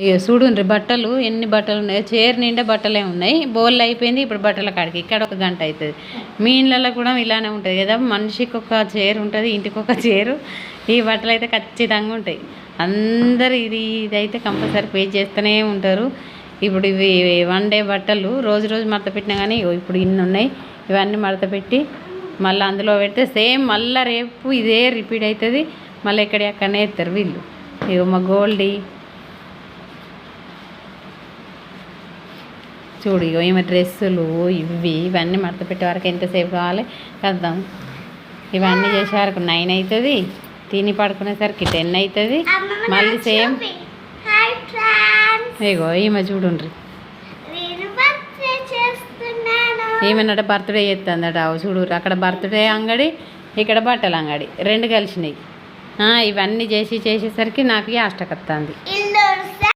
ఇక చూడుండ్రి బట్టలు ఎన్ని బట్టలు ఉన్నాయో, చీర నిండా బట్టలే ఉన్నాయి. బోళ్ళు అయిపోయింది, ఇప్పుడు బట్టల కాడికి ఇక్కడ 1 గంట అవుతుంది. మీ ఇళ్ళలో కూడా ఇలానే ఉంటుంది కదా, మనిషికి ఒక చీర ఉంటుంది, ఇంటికి ఒక చీర. ఈ బట్టలు అయితే ఖచ్చితంగా ఉంటాయి. అందరు ఇదైతే కంపల్సరీ పే చేస్తూనే ఉంటారు. ఇప్పుడు ఇవి 1 డే బట్టలు రోజు రోజు మడత పెట్టినా కానీ ఇప్పుడు ఇన్ని ఉన్నాయి. ఇవన్నీ మడత పెట్టి మళ్ళీ అందులో పెడితే సేమ్ మళ్ళీ రేపు ఇదే రిపీట్ అవుతుంది. మళ్ళీ ఎక్కడనే ఎత్తారు వీళ్ళు. ఇగో మా గోల్డీ చూడు, ఇగో ఈమె డ్రెస్సులు ఇవన్నీ మడత పెట్టే వరకు ఎంతసేపు కావాలి కద్దాం. ఇవన్నీ చేసే వరకు 9 అవుతుంది. తిని పడుకునేసరికి 10 అవుతుంది. మళ్ళీ సేమ్ ఇగో ఈమె చూడుండ్రి, ఏమన్నట బర్త్డే చేస్తుందట. చూడు, అక్కడ బర్త్డే అంగడి, ఇక్కడ బట్టల అంగడి 2 కలిసినాయి. ఇవన్నీ చేసేసరికి నాకు యాష్టకొస్తుంది.